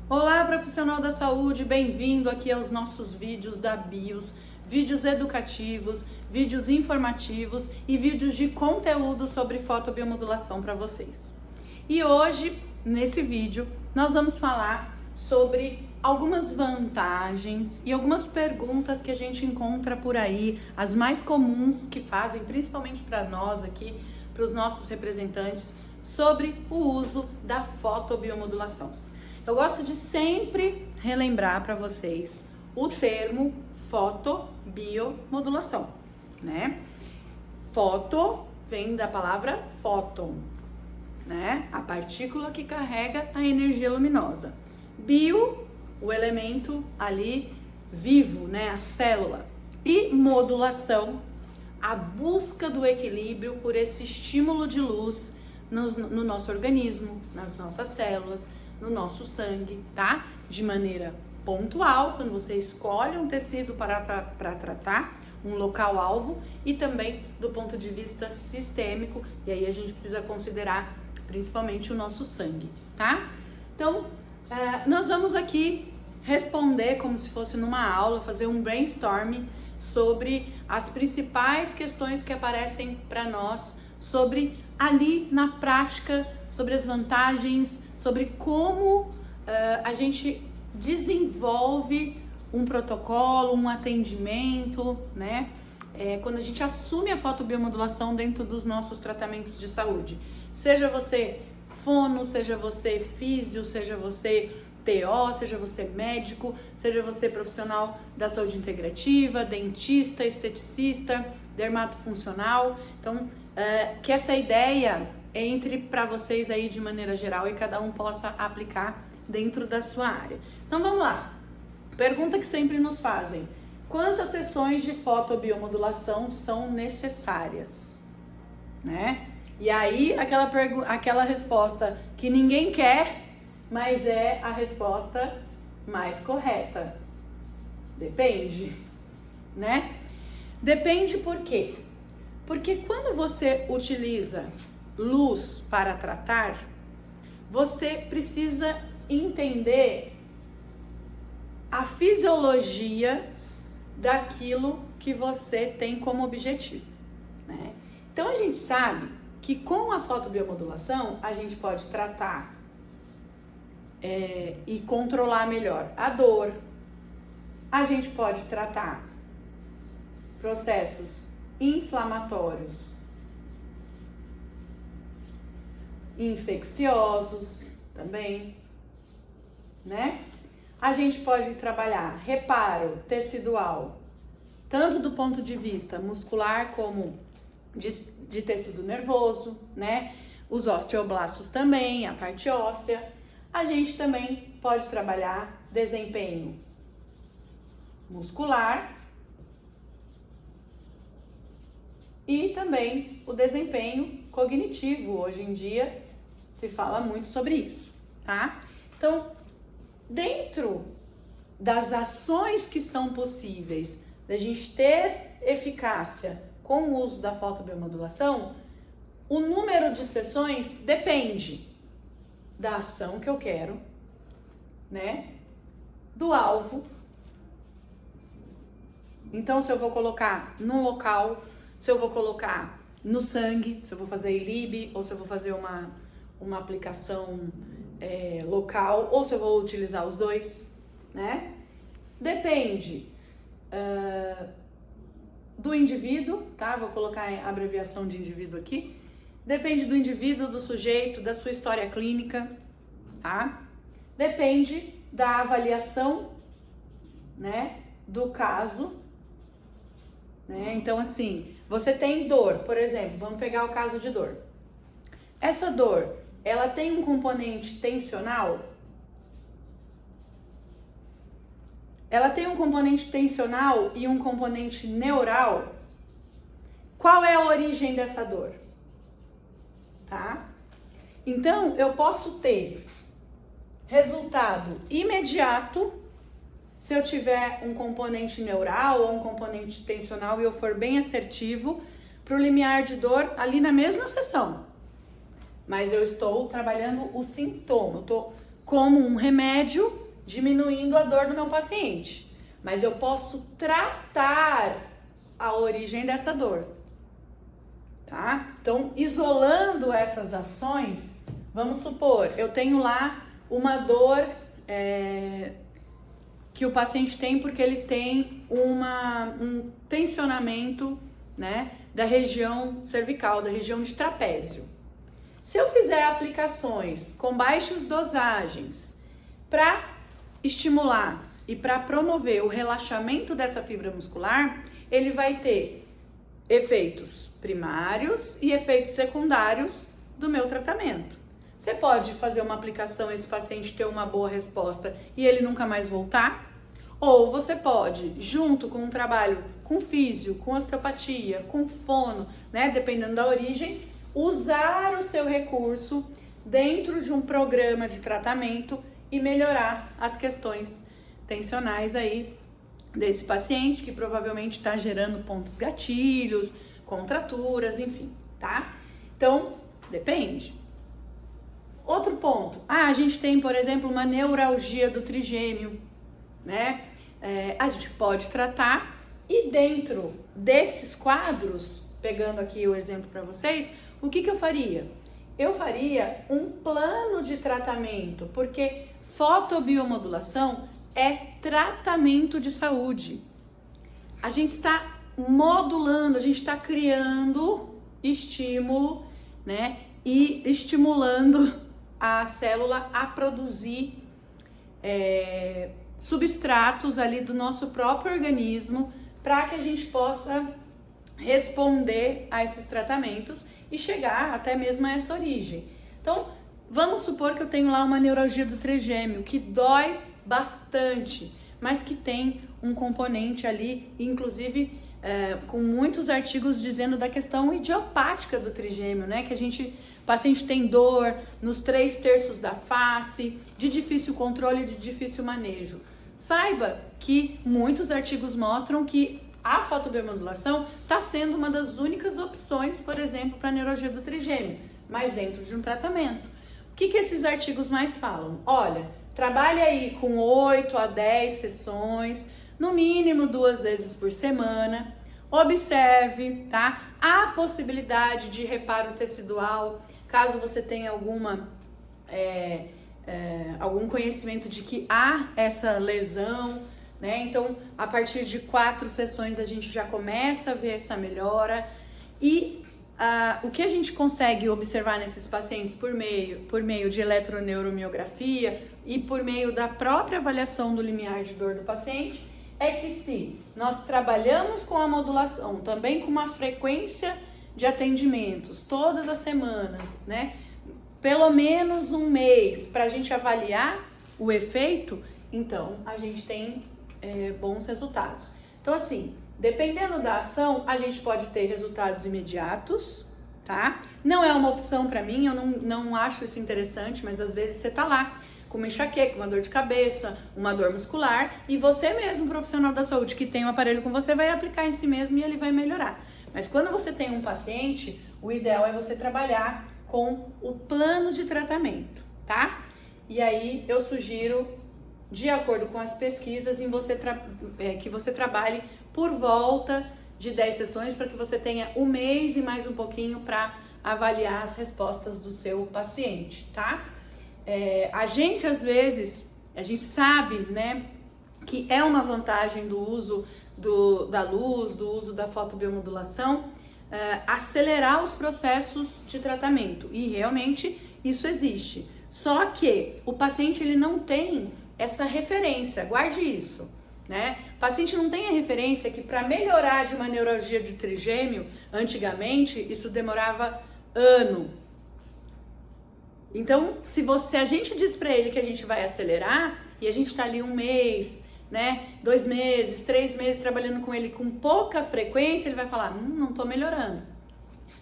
Olá, profissional da saúde, bem-vindo aqui aos nossos vídeos da BIOS, vídeos educativos, vídeos informativos e vídeos de conteúdo sobre fotobiomodulação para vocês. E hoje, nesse vídeo, nós vamos falar sobre algumas vantagens e algumas perguntas que a gente encontra por aí, as mais comuns que fazem, principalmente para nós aqui, para os nossos representantes, sobre o uso da fotobiomodulação. Eu gosto de sempre relembrar para vocês o termo fotobiomodulação, né? Foto vem da palavra fóton, né? A partícula que carrega a energia luminosa. Bio, o elemento ali vivo, né? A célula. E modulação, a busca do equilíbrio por esse estímulo de luz no nosso organismo, nas nossas células, no nosso sangue, tá? De maneira pontual, quando você escolhe um tecido para tratar, um local-alvo, e também do ponto de vista sistêmico, e aí a gente precisa considerar principalmente o nosso sangue, tá? Então, nós vamos aqui responder como se fosse numa aula, fazer um brainstorm sobre as principais questões que aparecem para nós, sobre ali na prática, sobre as vantagens, sobre como a gente desenvolve um protocolo, um atendimento, né? Quando a gente assume a fotobiomodulação dentro dos nossos tratamentos de saúde. Seja você fono, seja você físio, seja você TO, seja você médico, seja você profissional da saúde integrativa, dentista, esteticista, dermatofuncional. Então, que essa ideia entre para vocês aí de maneira geral e cada um possa aplicar dentro da sua área. Então vamos lá. Pergunta que sempre nos fazem: quantas sessões de fotobiomodulação são necessárias? Né? E aí aquela resposta que ninguém quer, mas é a resposta mais correta. Depende, né? Depende por quê? Porque quando você utiliza luz para tratar, você precisa entender a fisiologia daquilo que você tem como objetivo, né? Então a gente sabe que com a fotobiomodulação a gente pode tratar e controlar melhor a dor, a gente pode tratar processos inflamatórios, infecciosos também, né? A gente pode trabalhar reparo tecidual, tanto do ponto de vista muscular como de tecido nervoso, né? Os osteoblastos também, a parte óssea. A gente também pode trabalhar desempenho muscular e também o desempenho cognitivo. Hoje em dia se fala muito sobre isso, tá? Então, dentro das ações que são possíveis da gente ter eficácia com o uso da fotobiomodulação, o número de sessões depende da ação que eu quero, né? Do alvo. Então, se eu vou colocar no local, se eu vou colocar no sangue, se eu vou fazer ILIB, ou se eu vou fazer uma aplicação local, ou se eu vou utilizar os dois, né? Depende do indivíduo, tá? Vou colocar a abreviação de indivíduo aqui. Depende do indivíduo, do sujeito, da sua história clínica, tá? Depende da avaliação, né? Do caso, né? Então, assim, você tem dor, por exemplo, vamos pegar o caso de dor. Essa dor, ela tem um componente tensional? Ela tem um componente tensional e um componente neural? Qual é a origem dessa dor? Tá? Então, eu posso ter resultado imediato se eu tiver um componente neural ou um componente tensional e eu for bem assertivo para o limiar de dor ali na mesma sessão. Mas eu estou trabalhando o sintoma, eu estou como um remédio, diminuindo a dor do meu paciente. Mas eu posso tratar a origem dessa dor, tá? Então, isolando essas ações, vamos supor, eu tenho lá uma dor que o paciente tem porque ele tem um tensionamento, né, da região cervical, da região de trapézio. Se eu fizer aplicações com baixas dosagens para estimular e para promover o relaxamento dessa fibra muscular, ele vai ter efeitos primários e efeitos secundários do meu tratamento. Você pode fazer uma aplicação e esse paciente ter uma boa resposta e ele nunca mais voltar, ou você pode, junto com um trabalho com físio, com osteopatia, com fono, né, dependendo da origem, usar o seu recurso dentro de um programa de tratamento e melhorar as questões tensionais aí desse paciente, que provavelmente está gerando pontos gatilhos, contraturas, enfim, tá? Então, depende. Outro ponto, a gente tem, por exemplo, uma neuralgia do trigêmeo, né? A gente pode tratar e dentro desses quadros, pegando aqui o exemplo para vocês, o que eu faria? Eu faria um plano de tratamento, porque fotobiomodulação é tratamento de saúde. A gente está modulando, a gente está criando estímulo, né? E estimulando a célula a produzir substratos ali do nosso próprio organismo para que a gente possa responder a esses tratamentos e chegar até mesmo a essa origem. Então, vamos supor que eu tenho lá uma neuralgia do trigêmeo que dói bastante, mas que tem um componente ali, inclusive com muitos artigos dizendo da questão idiopática do trigêmeo, né? Que o paciente tem dor nos 3/3 da face, de difícil controle e de difícil manejo. Saiba que muitos artigos mostram que a fotobiomodulação está sendo uma das únicas opções, por exemplo, para a neuralgia do trigêmeo, mas dentro de um tratamento. O que esses artigos mais falam? Olha, trabalhe aí com 8 a 10 sessões, no mínimo 2 vezes por semana. Observe, tá? Há possibilidade de reparo tecidual, caso você tenha algum conhecimento de que há essa lesão, né? Então, a partir de 4 sessões a gente já começa a ver essa melhora. E o que a gente consegue observar nesses pacientes por meio de eletroneuromiografia e por meio da própria avaliação do limiar de dor do paciente é que se nós trabalhamos com a modulação, também com uma frequência de atendimentos todas as semanas, né? Pelo menos um mês para a gente avaliar o efeito, então a gente tem bons resultados. Então, assim, dependendo da ação, a gente pode ter resultados imediatos, tá? Não é uma opção para mim, eu não acho isso interessante, mas às vezes você tá lá com uma enxaqueca, uma dor de cabeça, uma dor muscular, e você mesmo, profissional da saúde que tem um aparelho com você, vai aplicar em si mesmo e ele vai melhorar. Mas quando você tem um paciente, o ideal é você trabalhar com o plano de tratamento, tá? E aí eu sugiro, de acordo com as pesquisas, que você trabalhe por volta de 10 sessões para que você tenha um mês e mais um pouquinho para avaliar as respostas do seu paciente, tá? A gente, às vezes, a gente sabe, né, que é uma vantagem do uso da luz, do uso da fotobiomodulação, acelerar os processos de tratamento, e realmente isso existe. Só que o paciente ele não tem essa referência, guarde isso, né? O paciente não tem a referência que para melhorar de uma neuralgia de trigêmeo, antigamente isso demorava ano. Então, se a gente diz para ele que a gente vai acelerar e a gente está ali um mês, né, 2 meses, 3 meses trabalhando com ele com pouca frequência, ele vai falar, não tô melhorando,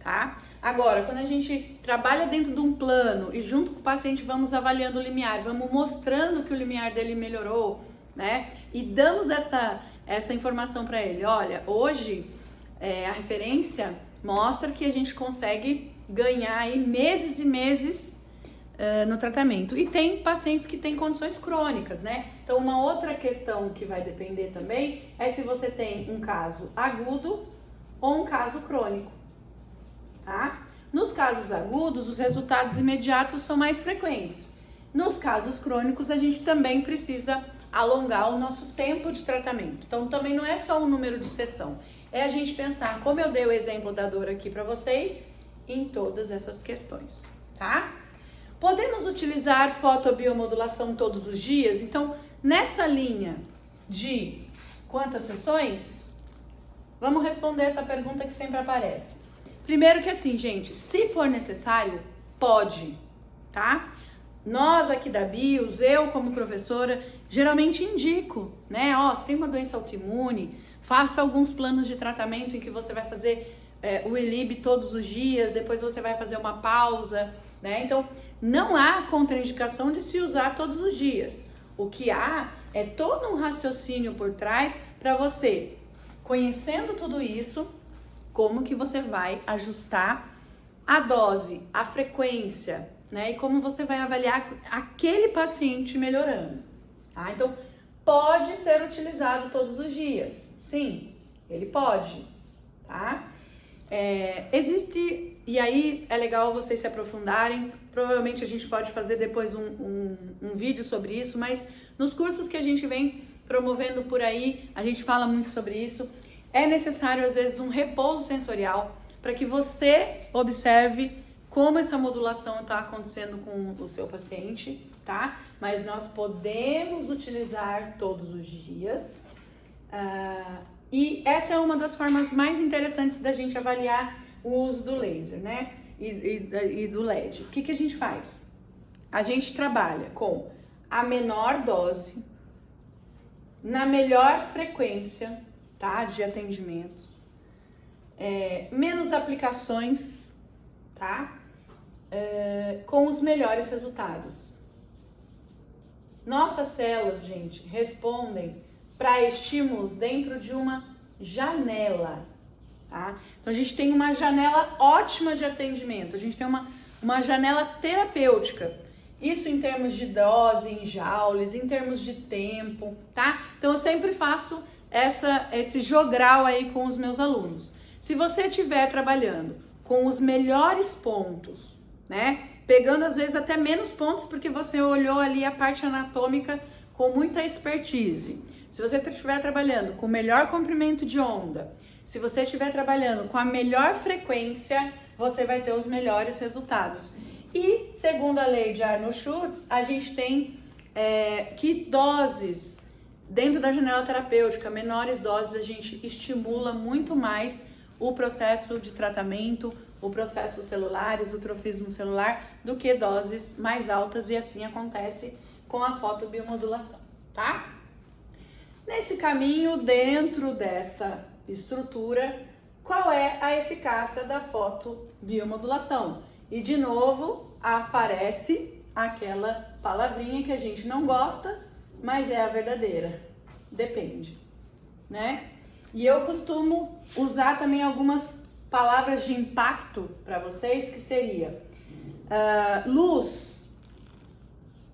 tá? Agora, quando a gente trabalha dentro de um plano e junto com o paciente vamos avaliando o limiar, vamos mostrando que o limiar dele melhorou, né? E damos essa informação para ele. Olha, hoje a referência mostra que a gente consegue ganhar aí meses e meses no tratamento. E tem pacientes que têm condições crônicas, né? Então, uma outra questão que vai depender também é se você tem um caso agudo ou um caso crônico, tá? Nos casos agudos, os resultados imediatos são mais frequentes. Nos casos crônicos, a gente também precisa alongar o nosso tempo de tratamento. Então, também não é só o número de sessão, é a gente pensar, como eu dei o exemplo da dor aqui para vocês, em todas essas questões, tá? Podemos utilizar fotobiomodulação todos os dias? Então, nessa linha de quantas sessões, vamos responder essa pergunta que sempre aparece. Primeiro que assim, gente, se for necessário, pode, tá? Nós aqui da BIOS, eu como professora, geralmente indico, né? Ó, se tem uma doença autoimune, faça alguns planos de tratamento em que você vai fazer o ELIB todos os dias, depois você vai fazer uma pausa, né? Então, não há contraindicação de se usar todos os dias. O que há é todo um raciocínio por trás para você, conhecendo tudo isso, como que você vai ajustar a dose, a frequência, né? E como você vai avaliar aquele paciente melhorando, tá? Então, pode ser utilizado todos os dias. Sim, ele pode, tá? Existe, e aí é legal vocês se aprofundarem, provavelmente a gente pode fazer depois um vídeo sobre isso, mas nos cursos que a gente vem promovendo por aí, a gente fala muito sobre isso. É necessário, às vezes, um repouso sensorial para que você observe como essa modulação está acontecendo com o seu paciente, tá? Mas nós podemos utilizar todos os dias. E essa é uma das formas mais interessantes da gente avaliar o uso do laser, né? E do LED. O que a gente faz? A gente trabalha com a menor dose, na melhor frequência, tá? De atendimentos, menos aplicações, tá? Com os melhores resultados. Nossas células, gente, respondem para estímulos dentro de uma janela, tá? Então a gente tem uma janela ótima de atendimento, a gente tem uma janela terapêutica. Isso em termos de dose, em joules, em termos de tempo, tá? Então eu sempre faço esse jogral aí com os meus alunos. Se você estiver trabalhando com os melhores pontos, né? Pegando às vezes até menos pontos porque você olhou ali a parte anatômica com muita expertise. Se você estiver trabalhando com o melhor comprimento de onda, se você estiver trabalhando com a melhor frequência, você vai ter os melhores resultados. E, segundo a lei de Arnold Schultz, a gente tem que doses, dentro da janela terapêutica, menores doses, a gente estimula muito mais o processo de tratamento, o processo celulares, o trofismo celular, do que doses mais altas, e assim acontece com a fotobiomodulação, tá? Nesse caminho, dentro dessa estrutura, qual é a eficácia da fotobiomodulação? E de novo aparece aquela palavrinha que a gente não gosta, mas é a verdadeira. Depende, né? E eu costumo usar também algumas palavras de impacto para vocês, que seria luz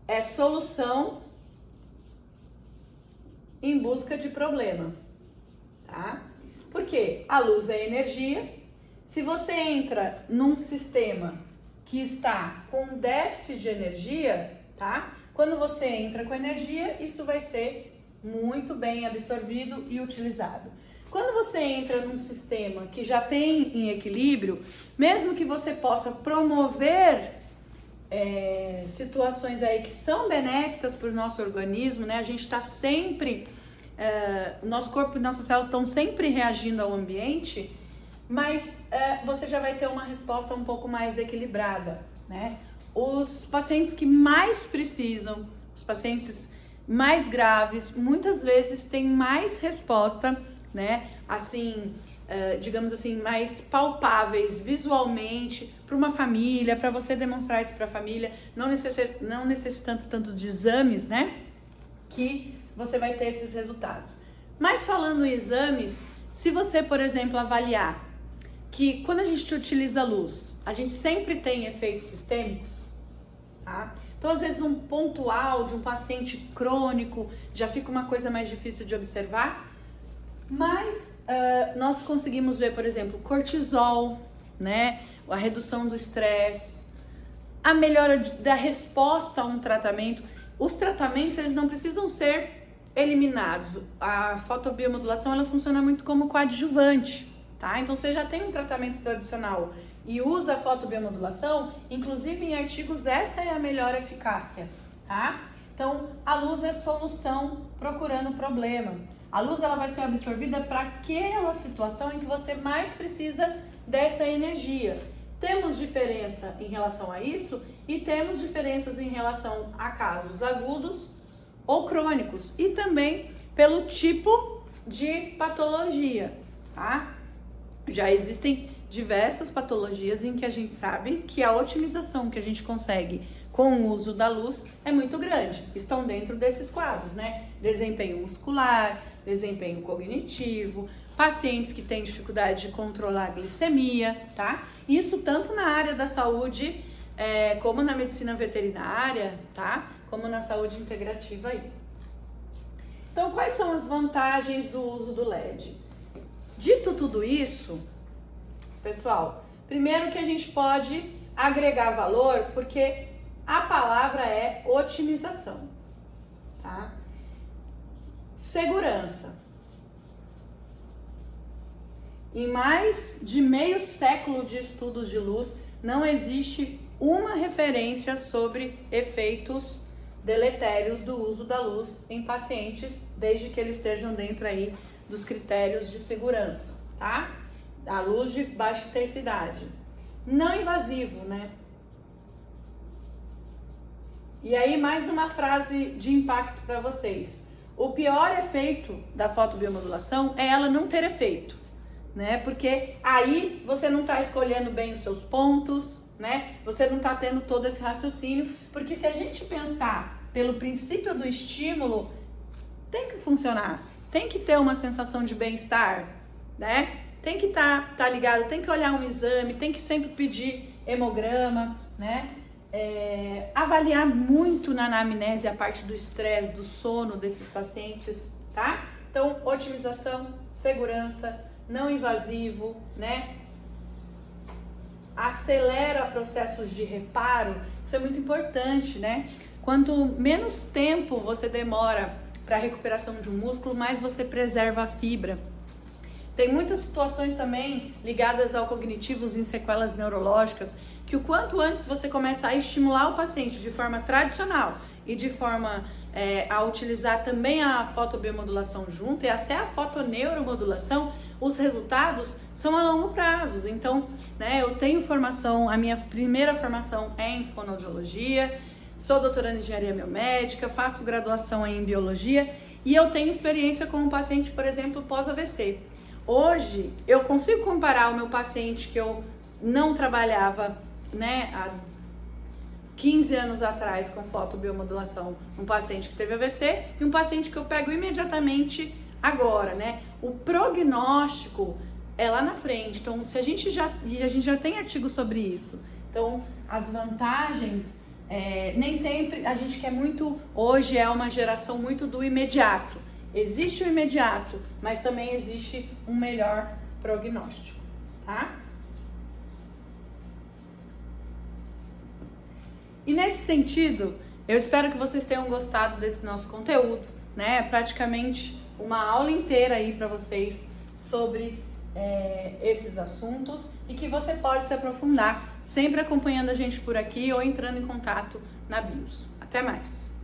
é solução em busca de problema, tá? Porque a luz é energia. Se você entra num sistema que está com déficit de energia, tá? Quando você entra com energia, isso vai ser muito bem absorvido e utilizado. Quando você entra num sistema que já tem em equilíbrio, mesmo que você possa promover situações aí que são benéficas para o nosso organismo, né? A gente está sempre, nosso corpo e nossas células estão sempre reagindo ao ambiente, mas você já vai ter uma resposta um pouco mais equilibrada, né? Os pacientes que mais precisam, os pacientes mais graves, muitas vezes têm mais resposta, né? Assim, digamos assim, mais palpáveis visualmente para uma família, para você demonstrar isso para a família, não necessitando tanto de exames, né? Que você vai ter esses resultados. Mas falando em exames, se você, por exemplo, avaliar que quando a gente utiliza luz, a gente sempre tem efeitos sistêmicos, tá? Então, às vezes, um pontual de um paciente crônico já fica uma coisa mais difícil de observar, mas nós conseguimos ver, por exemplo, cortisol, né? A redução do estresse, a melhora da resposta a um tratamento. Os tratamentos, eles não precisam ser eliminados. A fotobiomodulação, ela funciona muito como coadjuvante, tá? Então, você já tem um tratamento tradicional e usa a fotobiomodulação, inclusive em artigos, essa é a melhor eficácia, tá? Então, a luz é solução procurando problema. A luz, ela vai ser absorvida para aquela situação em que você mais precisa dessa energia. Temos diferença em relação a isso e temos diferenças em relação a casos agudos ou crônicos e também pelo tipo de patologia, tá? Já existem diversas patologias em que a gente sabe que a otimização que a gente consegue com o uso da luz é muito grande. Estão dentro desses quadros, né? Desempenho muscular, desempenho cognitivo, pacientes que têm dificuldade de controlar a glicemia, tá? Isso tanto na área da saúde, como na medicina veterinária, tá? Como na saúde integrativa aí. Então, quais são as vantagens do uso do LED? Dito tudo isso, pessoal, primeiro que a gente pode agregar valor, porque a palavra é otimização, tá? Segurança. Em mais de meio século de estudos de luz, não existe uma referência sobre efeitos deletérios do uso da luz em pacientes, desde que eles estejam dentro aí dos critérios de segurança, tá? A luz de baixa intensidade. Não invasivo, né? E aí, mais uma frase de impacto para vocês. O pior efeito da fotobiomodulação é ela não ter efeito, né? Porque aí você não está escolhendo bem os seus pontos, né? Você não está tendo todo esse raciocínio, porque se a gente pensar pelo princípio do estímulo, tem que funcionar, tem que ter uma sensação de bem-estar, né? Tem que tá ligado, tem que olhar um exame, tem que sempre pedir hemograma, né? Avaliar muito na anamnese a parte do estresse, do sono desses pacientes, tá? Então, otimização, segurança, não invasivo, né? Acelera processos de reparo, isso é muito importante, né? Quanto menos tempo você demora para a recuperação de um músculo, mais você preserva a fibra. Tem muitas situações também ligadas ao cognitivos em sequelas neurológicas, que o quanto antes você começa a estimular o paciente de forma tradicional e de forma a utilizar também a fotobiomodulação junto e até a fotoneuromodulação, os resultados são a longo prazo. Então, né, eu tenho formação, a minha primeira formação é em fonoaudiologia, sou doutoranda em engenharia biomédica, faço graduação em biologia e eu tenho experiência com um paciente, por exemplo, pós-AVC. Hoje, eu consigo comparar o meu paciente que eu não trabalhava, né, há 15 anos atrás com fotobiomodulação, um paciente que teve AVC e um paciente que eu pego imediatamente agora, né? O prognóstico é lá na frente. Então, se a gente já tem artigo sobre isso. Então, as vantagens, nem sempre a gente quer muito, hoje é uma geração muito do imediato. Existe o imediato, mas também existe um melhor prognóstico, tá? E nesse sentido, eu espero que vocês tenham gostado desse nosso conteúdo, né? Praticamente uma aula inteira aí para vocês sobre esses assuntos e que você pode se aprofundar sempre acompanhando a gente por aqui ou entrando em contato na BIOS. Até mais!